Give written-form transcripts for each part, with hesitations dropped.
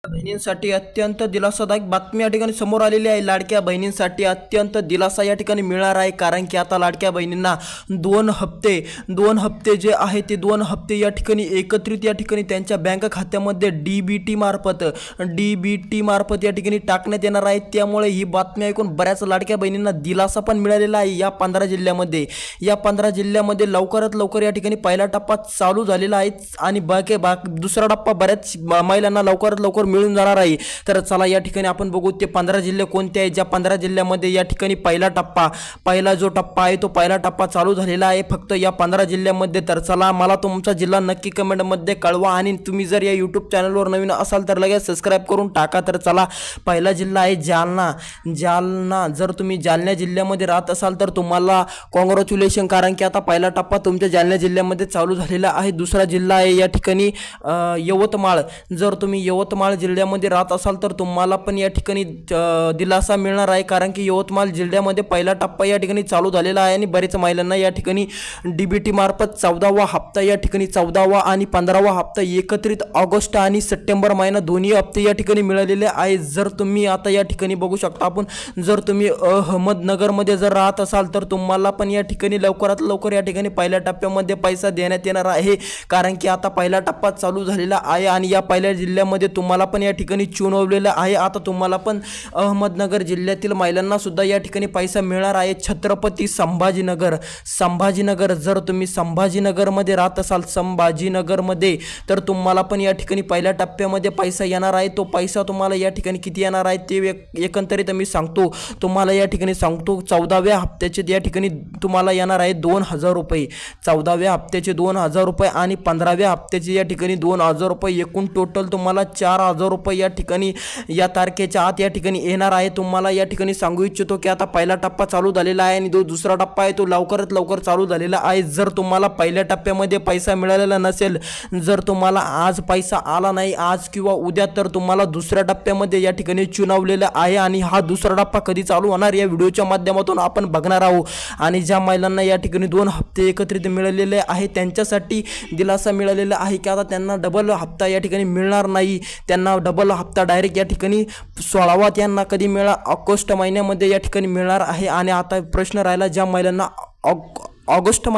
बहिणींसाठी अत्यंत दिलासादायक बातमी या ठिकाणी समोर आलेली आहे। लाडक्या बहिणींसाठी अत्यंत दिलासा या ठिकाणी मिळणार आहे, कारण की आता लाडक्या बहिणींना दोन हप्ते जे आहे ते 2 हप्ते या ठिकाणी एकत्रित या ठिकाणी त्यांच्या बँक खात्यामध्ये डीबीटी मार्फत या ठिकाणी टाकण्यात येणार आहे। त्यामुळे ही बातमी ऐकून बऱ्याच लाडक्या बहिणींना दिलासा पण मिळालेला आहे। या 15 जिल्ह्यामध्ये लवकरात लवकर या ठिकाणी पहिला टप्पा चालू झालेला आहे आणि दुसरा टप्पा बऱ्याच महिलांना लवकरात लवकर मिळून जाणार आहे। तर चला या ठिकाणी आपण बघू ते 15 जिल्हे कोणते आहेत। ज्या 15 जिल्ह्यामध्ये या ठिकाणी पहिला जो टप्पा आहे तो पहिला टप्पा चालू झालेला आहे फक्त या 15 जिल्ह्यामध्ये। तर चला मला तुमचा जिल्हा नक्की कमेंटमध्ये कळवा आणि तुम्ही जर या YouTube चॅनलवर नवीन असाल तर लगेच सबस्क्राइब करून टाका। तर चला पहिला जिल्हा आहे जालना। जर तुम्ही जालना जिल्ह्यामध्ये राहत असाल तर तुम्हाला कॉंग्रॅच्युलेशन, कारण की आता पहिला टप्पा तुमच्या जालना जिल्ह्यामध्ये चालू झालेला आहे। दुसरा जिल्हा आहे या ठिकाणी यवतमाळ। जर तुम्ही यवतमाळ जिल्ह्यामध्ये राहत असाल तर तुम्हाला पण या ठिकाणी दिलासा मिळणार आहे, कारण की यवतमाळ जिल्ह्यामध्ये पहिला टप्पा या ठिकाणी चालू झालेला आहे आणि बरेच महिलांना या ठिकाणी डीबीटी मार्फत 14वा हप्ता या ठिकाणी 14वा आणि 15वा हप्ता एकत्रित ऑगस्ट आणि सप्टेंबर महिना दोन्ही हप्ते या ठिकाणी मिळालेले आहे। जर तुम्ही आता या ठिकाणी बघू शकता आपण, जर तुम्ही अहमदनगरमध्ये जर राहत असाल तर तुम्हाला पण या ठिकाणी लवकरात लवकर या ठिकाणी पहिल्या टप्प्यामध्ये पैसा देण्यात येणार आहे, कारण की आता पहिला टप्पा चालू झालेला आहे आणि या पहिल्या जिल्ह्यामध्ये तुम्हाला पण या ठिकाणी चुनवलेलं आहे। आता तुम्हाला पण अहमदनगर जिल्ह्यातील महिलांना सुद्धा या ठिकाणी पैसा मिळणार आहे। छत्रपती संभाजीनगर जर तुम्ही संभाजीनगरमध्ये राहत असाल संभाजीनगरमध्ये तर तुम्हाला पण या ठिकाणी पहिल्या टप्प्यामध्ये पैसा येणार आहे। तो पैसा तुम्हाला या ठिकाणी किती येणार आहे ते एकंदरीत मी सांगतो तुम्हाला। या ठिकाणी सांगतो 14व्या हप्त्याचे या ठिकाणी तुम्हाला येणार आहे 2000 रुपये। 14व्या हप्त्याचे 2000 रुपये आणि 15व्या हप्त्याचे या ठिकाणी 2000 रुपये, एकूण टोटल तुम्हाला 4000 रुपये या ठिकाणी या तारखेच्या आत या ठिकाणी येणार आहे। तुम्हाला या ठिकाणी सांगू इच्छितो की आता पहिला टप्पा चालू झालेला आहे आणि दुसरा टप्पा आहे तो लवकरात लवकर चालू झालेला आहे। जर तुम्हाला पहिल्या टप्प्यामध्ये पैसा मिळालेला नसेल, जर तुम्हाला आज पैसा आला नाही आज किंवा उद्या, तर तुम्हाला दुसऱ्या टप्प्यामध्ये या ठिकाणी चुनवलेला आहे आणि हा दुसरा टप्पा कधी चालू होणार या व्हिडिओच्या माध्यमातून आपण बघणार आहोत। आणि ज्या महिलांना या ठिकाणी 2 हप्ते एकत्रित मिळालेले आहे त्यांच्यासाठी दिलासा मिळालेला आहे की आता त्यांना डबल हप्ता या ठिकाणी मिळणार नाही। त्यांना डबल हप्ता डायरेक्ट या ठिकाणी 16वा त्यांना कधी मिळणार, ऑगस्ट महिन्यामध्ये या ठिकाणी मिळणार आहे। आणि आता प्रश्न राहिला ज्या महिलांना ऑगस्ट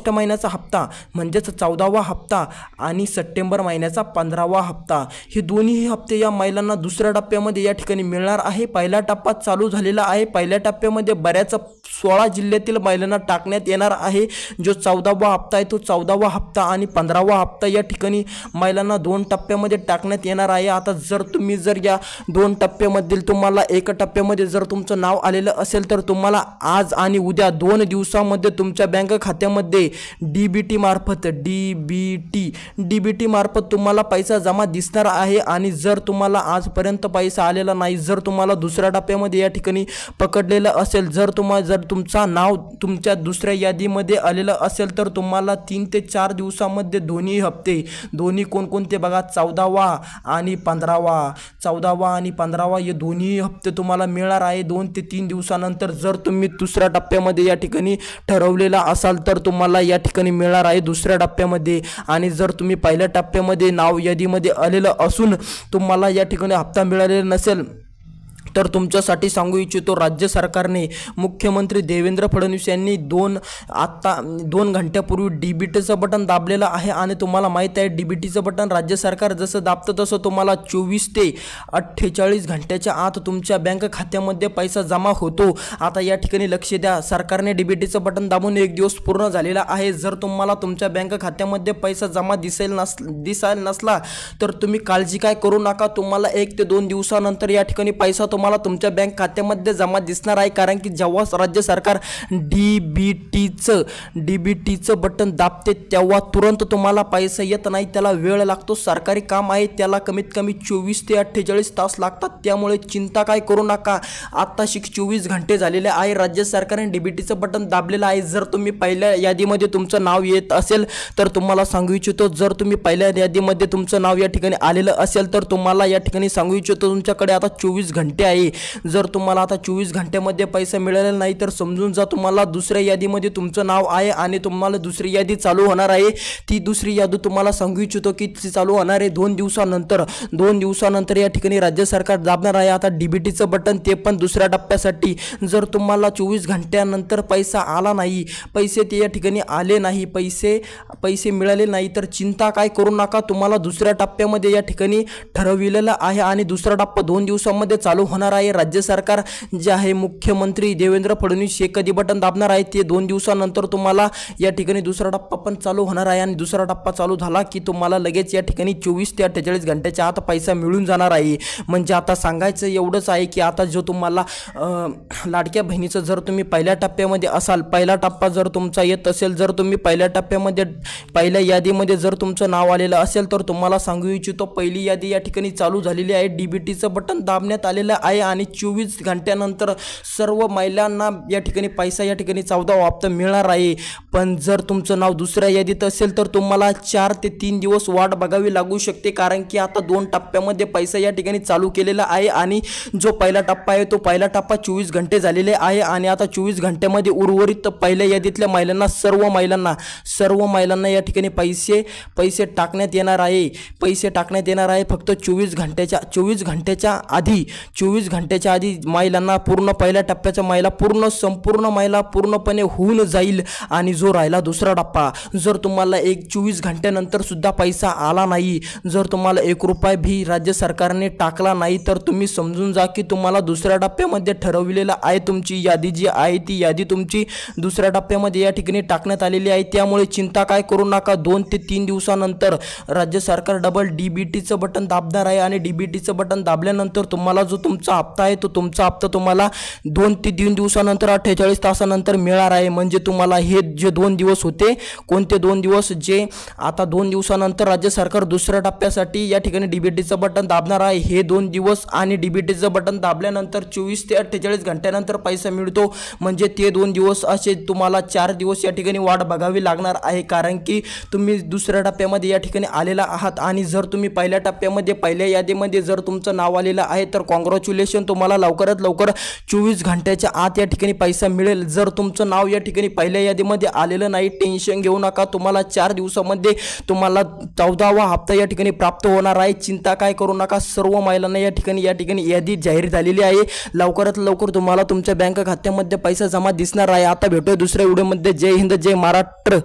महिन्याचा हप्ता म्हणजेच 14वा हप्ता आणि सप्टेंबर महिन्याचा 15वा हप्ता, हे दोन्ही हप्ते या महिलांना दुसऱ्या टप्प्यामध्ये या ठिकाणी मिळणार आहे। पहिला टप्पा चालू झालेला आहे। पहिल्या टप्प्यामध्ये बऱ्याच 16 जिल्ह्यातील महिलांना टाकण्यात येणार आहे। जो 14वा हप्ता आहे तो 14वा हप्ता आणि 15वा हप्ता या ठिकाणी महिलांना 2 टप्प्यामध्ये टाकण्यात येणार आहे। आता जर तुम्ही या 2 टप्प्यामधील तुम्हाला एका टप्प्यामध्ये जर तुमचं नाव आलेलं असेल तर तुम्हाला आज आणि उद्या 2 दिवसामध्ये तुमच्या बँक खात्यामध्ये डीबीटी मार्फत तुम्हाला पैसा जमा दिसणार आहे। आणि जर तुम्हाला आजपर्यंत पैसा आलेला नाही, जर तुम्हाला दुसऱ्या टप्प्यामध्ये या ठिकाणी पकडलेलं असेल, जर तुमचा नाव तुमच्या दुसऱ्या यादीमध्ये आलेलं असेल तर तुम्हाला 3 ते 4 दिवसामध्ये दोन्ही हप्ते, दोन्ही कोणकोणते बघा 14वा आणि 15वा हे दोन्ही हप्ते तुम्हाला मिळणार आहे 2 ते 3 दिवसानंतर। जर तुम्ही दुसऱ्या टप्प्यामध्ये या ठिकाणी ठरवलेला असाल तर तुम्हाला या ठिकाणी मिळणार आहे दुसऱ्या टप्प्यामध्ये। आणि जर तुम्ही पहिल्या टप्प्यामध्ये नाव यादीमध्ये आलेलं असून तुम्हाला या ठिकाणी हप्ता मिळालेला नसेल तर तुमच्यासाठी सांगू इच्छितो, राज्य सरकारने मुख्यमंत्री देवेंद्र फडणवीस यांनी 2 घंट्यापूर्वी डीबीटीचं बटन दाबलेलं आहे। आणि तुम्हाला माहीत आहे डीबीटीचं बटन राज्य सरकार जसं दाबतं तसं तुम्हाला 24 ते 48 घंट्याच्या आत तुमच्या बँक खात्यामध्ये पैसा जमा होतो। आता या ठिकाणी लक्ष द्या, सरकारने डीबीटीचं बटन दाबून 1 दिवस पूर्ण झालेला आहे। जर तुम्हाला तुमच्या बँक खात्यामध्ये पैसा जमा दिसायला नसला तर तुम्ही काळजी काय करू नका, तुम्हाला 1 ते 2 दिवसानंतर या ठिकाणी पैसा तुम्हाला तुमच्या बँक खात्यामध्ये जमा दिसणार आहे। कारण की जेव्हा राज्य सरकार डीबीटीचं बटन दाबते तेव्हा तुरंत तुम्हाला पैसा येत नाही, त्याला वेळ लागतो। सरकारी काम आहे त्याला कमीत कमी 24 ते 48 तास लागतात। त्यामुळे चिंता काय करू नका, आत्ताशी 24 घंटे झालेले आहे, राज्य सरकारने डीबीटीचं बटन दाबलेलं आहे। जर तुम्ही पहिल्या यादीमध्ये तुमचं नाव येत असेल तर तुम्हाला सांगू इच्छितो, जर तुम्ही पहिल्या यादीमध्ये तुमचं नाव या ठिकाणी आलेलं असेल तर तुम्हाला या ठिकाणी सांगू इच्छितो तुमच्याकडे आता 24 घंटे आहे. जर तुम्हाला आता 24 घंट्यामध्ये पैसा मिळालेला नाही तर समजून जा तुम्हाला दुसऱ्या यादीमध्ये तुमचं नाव आहे आणि तुम्हाला दुसरी यादी चालू होणार आहे. ती दुसरी यादी तुम्हाला सांगू इच्छितो की ती चालू होणार आहे 2 दिवसानंतर. 2 दिवसानंतर या ठिकाणी राज्य सरकार दाबणार आहे आता डीबीटीचं बटन, ते पण दुसऱ्या टप्प्यासाठी. जर तुम्हाला 24 घंट्यानंतर पैसा आला नाही, पैसे ते या ठिकाणी आले नाही, पैसे मिळाले नाही तर चिंता काय करू नका. तुम्हाला दुसऱ्या टप्प्यामध्ये या ठिकाणी ठरविलेलं आहे आणि दुसरा टप्पा 2 दिवसांमध्ये चालू होणार आहे. राज्य सरकार जे आहे मुख्यमंत्री देवेंद्र फडणवीस हे कधी बटन दाबणार आहे ते 2 दिवसानंतर तुम्हाला या ठिकाणी दुसरा टप्पा पण चालू होणार आहे आणि दुसरा टप्पा चालू झाला की तुम्हाला लगेच या ठिकाणी 24 ते 48 घंट्याच्या आत पैसा मिळून जाणार आहे. म्हणजे आता सांगायचं एवढंच आहे की आता जो तुम्हाला लाडक्या बहिणीचं जर तुम्ही पहिल्या टप्प्यामध्ये असाल, पहिला टप्पा जर तुमचा येत असेल, जर तुम्ही पहिल्या टप्प्यामध्ये पहिल्या यादीमध्ये जर तुमचं नाव आलेलं असेल तर तुम्हाला सांगू इच्छितो पहिली यादी या ठिकाणी चालू झालेली आहे. डीबीटीचं बटन दाबण्यात आलेलं आहे आणि 24 घंट्यानंतर सर्व महिलांना या ठिकाणी पैसा या ठिकाणी 14वा हप्ता मिळणार आहे. पण जर तुमचं नाव दुसऱ्या यादीत असेल तर तुम्हाला 4 ते 3 दिवस वाट बघावी लागू शकते, कारण की आता 2 टप्प्यामध्ये पैसा या ठिकाणी चालू केलेला आहे आणि जो पहिला टप्पा आहे तो पहिला टप्पा 24 घंटे झालेले आहे आणि आता 24 घंट्यामध्ये उर्वरित पहिल्या यादीतल्या महिलांना सर्व महिलांना या ठिकाणी पैसे टाकण्यात येणार आहे. पैसे टाकण्यात येणार आहे फक्त 24 घंट्याच्या आधी महिलांना पूर्ण पहिल्या टप्प्याच्या महिला संपूर्ण महिला पूर्णपणे होऊन जाईल. आणि जो राहिला दुसरा टप्पा, जर तुम्हाला 24 घंट्यानंतर सुद्धा पैसा आला नाही, जर तुम्हाला 1 रुपया भी राज्य सरकारने टाकला नाही तर तुम्ही समजून जा की तुम्हाला दुसऱ्या टप्प्यामध्ये ठरवलेलं आहे तुमची यादी जी आहे ती यादी तुमची दुसऱ्या टप्प्यामध्ये या ठिकाणी टाकण्यात आलेली आहे. त्यामुळे चिंता काय करू नका. 2 ते 3 दिवसानंतर राज्य सरकार डबल डीबीटीचं बटन दाबणार आहे आणि डीबीटीचं बटन दाबल्यानंतर तुम्हाला जो तुमचा हप्ता आहे तो तुमचा हप्ता तुम्हाला 2 ते 3 दिवसानंतर 48 तासानंतर मिळणार आहे. म्हणजे तुम्हाला हे जे 2 दिवस होते, कोणते 2 दिवस, जे आता 2 दिवसानंतर राज्य सरकार दुसऱ्या टप्प्यासाठी या ठिकाणी डीबीटीचं बटन दाबणार आहे, हे 2 दिवस आणि डीबीटीचं बटन दाबल्यानंतर 24 ते 48 घंट्यानंतर पैसा मिळतो. म्हणजे ते 2 दिवस असे तुम्हाला 4 दिवस या ठिकाणी वाट बघावी लागणार आहे, कारण की तुम्ही दुसऱ्या टप्प्यामध्ये या ठिकाणी आलेला आहात. आणि जर तुम्ही पहिल्या टप्प्यामध्ये पहिल्या यादीमध्ये जर तुमचं नाव आलेलं आहे तर कॉंग्रॅच्युलेशन, तुम्हाला लवकरात लवकर 24 घंट्याच्या आत या ठिकाणी पैसा मिळेल. जर तुमचं नाव या ठिकाणी पहिल्या यादीमध्ये आलेलं नाही, टेन्शन घेऊ नका, तुम्हाला 4 दिवसामध्ये तुम्हाला 14वा हप्ता या ठिकाणी प्राप्त होणार आहे. चिंता काय करू नका. सर्व महिलांना या ठिकाणी यादी जाहीर झालेली आहे. लवकरात लवकर तुम्हाला तुमच्या बँक खात्यामध्ये पैसा जमा दिसणार आहे. आता भेटूया दुसऱ्या व्हिडिओमध्ये. जय हिंद, जय महाराष्ट्र.